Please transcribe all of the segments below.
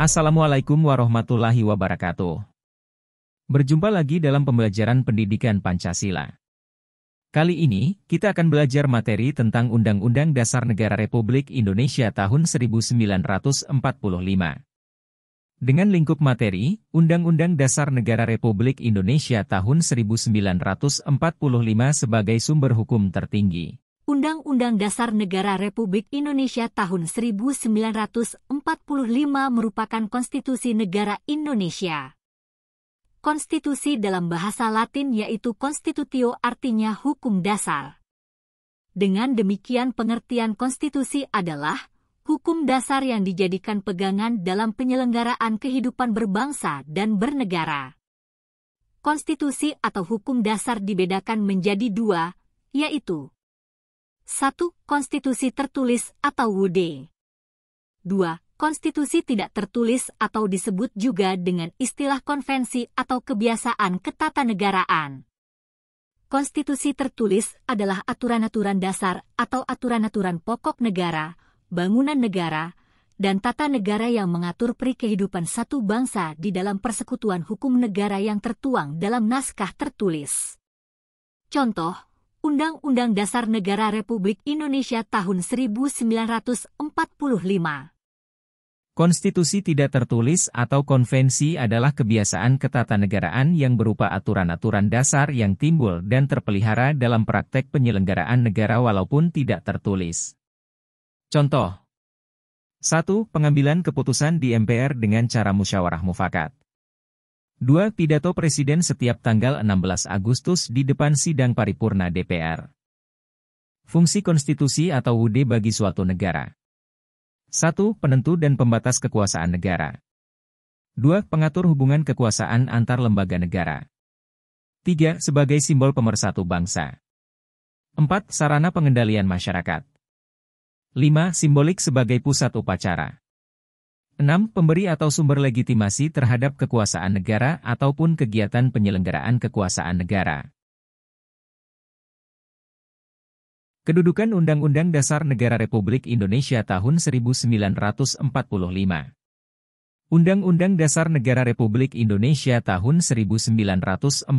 Assalamualaikum warahmatullahi wabarakatuh. Berjumpa lagi dalam pembelajaran pendidikan Pancasila. Kali ini, kita akan belajar materi tentang Undang-Undang Dasar Negara Republik Indonesia tahun 1945. Dengan lingkup materi, Undang-Undang Dasar Negara Republik Indonesia tahun 1945 sebagai sumber hukum tertinggi. Undang-Undang Dasar Negara Republik Indonesia tahun 1945 merupakan konstitusi negara Indonesia. Konstitusi dalam bahasa Latin yaitu constitutio artinya hukum dasar. Dengan demikian pengertian konstitusi adalah hukum dasar yang dijadikan pegangan dalam penyelenggaraan kehidupan berbangsa dan bernegara. Konstitusi atau hukum dasar dibedakan menjadi dua, yaitu 1. Konstitusi tertulis atau WUD. 2. Konstitusi tidak tertulis atau disebut juga dengan istilah konvensi atau kebiasaan ketatanegaraan. Konstitusi tertulis adalah aturan-aturan dasar atau aturan-aturan pokok negara, bangunan negara, dan tata negara yang mengatur peri kehidupan satu bangsa di dalam persekutuan hukum negara yang tertuang dalam naskah tertulis. Contoh, Undang-Undang Dasar Negara Republik Indonesia tahun 1945. Konstitusi tidak tertulis atau konvensi adalah kebiasaan ketatanegaraan yang berupa aturan-aturan dasar yang timbul dan terpelihara dalam praktek penyelenggaraan negara walaupun tidak tertulis. Contoh 1. Pengambilan keputusan di MPR dengan cara musyawarah mufakat. 2. Pidato Presiden setiap tanggal 16 Agustus di depan sidang paripurna DPR. Fungsi konstitusi atau WUD bagi suatu negara. 1. Penentu dan pembatas kekuasaan negara. 2. Pengatur hubungan kekuasaan antar lembaga negara. 3. Sebagai simbol pemersatu bangsa. 4. Sarana pengendalian masyarakat. 5. Simbolik sebagai pusat upacara. 6. Pemberi atau sumber legitimasi terhadap kekuasaan negara ataupun kegiatan penyelenggaraan kekuasaan negara. Kedudukan Undang-Undang Dasar Negara Republik Indonesia tahun 1945. Undang-Undang Dasar Negara Republik Indonesia tahun 1945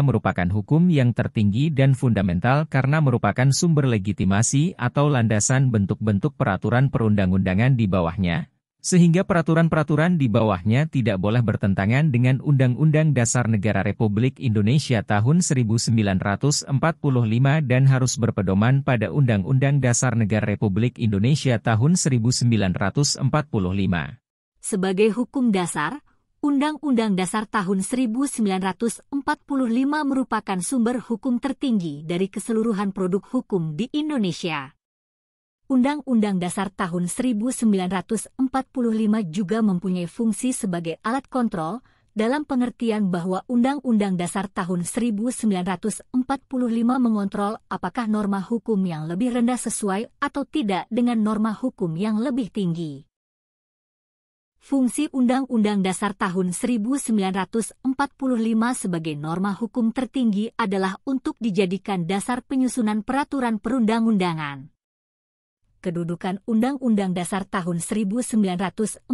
merupakan hukum yang tertinggi dan fundamental karena merupakan sumber legitimasi atau landasan bentuk-bentuk peraturan perundang-undangan di bawahnya, sehingga peraturan-peraturan di bawahnya tidak boleh bertentangan dengan Undang-Undang Dasar Negara Republik Indonesia tahun 1945 dan harus berpedoman pada Undang-Undang Dasar Negara Republik Indonesia tahun 1945. Sebagai hukum dasar, Undang-Undang Dasar tahun 1945 merupakan sumber hukum tertinggi dari keseluruhan produk hukum di Indonesia. Undang-Undang Dasar tahun 1945 juga mempunyai fungsi sebagai alat kontrol, dalam pengertian bahwa Undang-Undang Dasar tahun 1945 mengontrol apakah norma hukum yang lebih rendah sesuai atau tidak dengan norma hukum yang lebih tinggi. Fungsi Undang-Undang Dasar tahun 1945 sebagai norma hukum tertinggi adalah untuk dijadikan dasar penyusunan peraturan perundang-undangan. Kedudukan Undang-Undang Dasar tahun 1945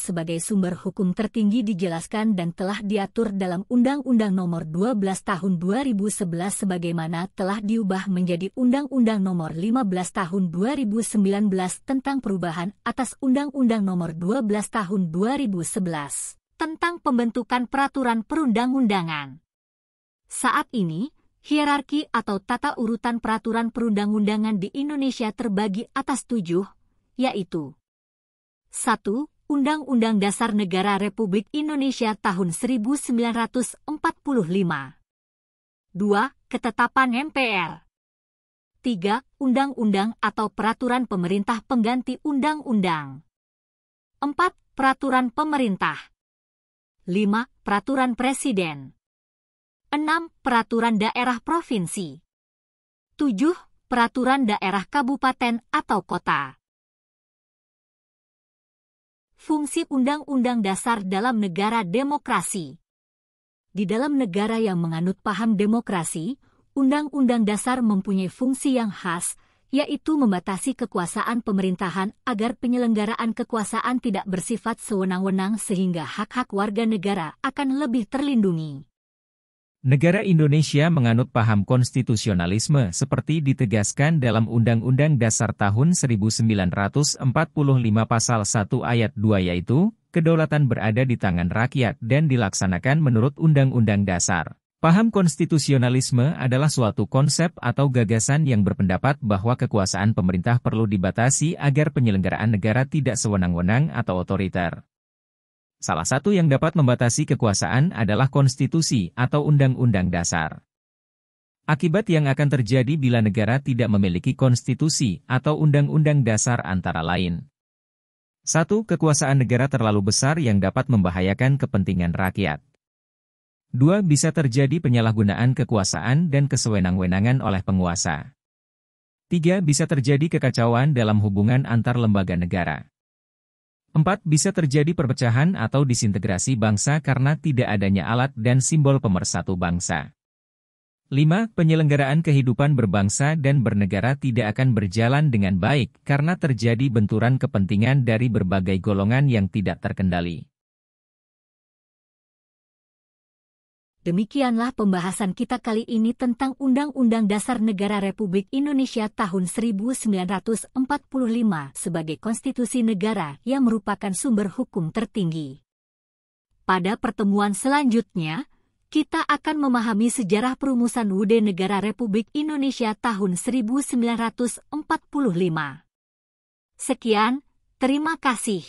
sebagai sumber hukum tertinggi dijelaskan dan telah diatur dalam Undang-Undang Nomor 12 Tahun 2011 sebagaimana telah diubah menjadi Undang-Undang Nomor 15 Tahun 2019 tentang perubahan atas Undang-Undang Nomor 12 Tahun 2011 tentang pembentukan peraturan perundang-undangan. Saat ini, hierarki atau tata urutan peraturan perundang-undangan di Indonesia terbagi atas 7, yaitu 1. Undang-Undang Dasar Negara Republik Indonesia tahun 1945. 2. Ketetapan MPR. 3. Undang-undang atau peraturan pemerintah pengganti undang-undang. 4. Peraturan pemerintah. 5. Peraturan Presiden. 6. Peraturan daerah provinsi. 7. Peraturan daerah kabupaten atau kota. Fungsi Undang-Undang Dasar dalam negara demokrasi. Di dalam negara yang menganut paham demokrasi, Undang-Undang Dasar mempunyai fungsi yang khas, yaitu membatasi kekuasaan pemerintahan agar penyelenggaraan kekuasaan tidak bersifat sewenang-wenang sehingga hak-hak warga negara akan lebih terlindungi. Negara Indonesia menganut paham konstitusionalisme seperti ditegaskan dalam Undang-Undang Dasar tahun 1945 Pasal 1 Ayat 2 yaitu, kedaulatan berada di tangan rakyat dan dilaksanakan menurut Undang-Undang Dasar. Paham konstitusionalisme adalah suatu konsep atau gagasan yang berpendapat bahwa kekuasaan pemerintah perlu dibatasi agar penyelenggaraan negara tidak sewenang-wenang atau otoriter. Salah satu yang dapat membatasi kekuasaan adalah konstitusi atau undang-undang dasar. Akibat yang akan terjadi bila negara tidak memiliki konstitusi atau undang-undang dasar antara lain. 1. Kekuasaan negara terlalu besar yang dapat membahayakan kepentingan rakyat. 2. Bisa terjadi penyalahgunaan kekuasaan dan kesewenang-wenangan oleh penguasa. 3. Bisa terjadi kekacauan dalam hubungan antar lembaga negara. 4. Bisa terjadi perpecahan atau disintegrasi bangsa karena tidak adanya alat dan simbol pemersatu bangsa. 5. Penyelenggaraan kehidupan berbangsa dan bernegara tidak akan berjalan dengan baik karena terjadi benturan kepentingan dari berbagai golongan yang tidak terkendali. Demikianlah pembahasan kita kali ini tentang Undang-Undang Dasar Negara Republik Indonesia tahun 1945 sebagai konstitusi negara yang merupakan sumber hukum tertinggi. Pada pertemuan selanjutnya, kita akan memahami sejarah perumusan UUD Negara Republik Indonesia tahun 1945. Sekian, terima kasih.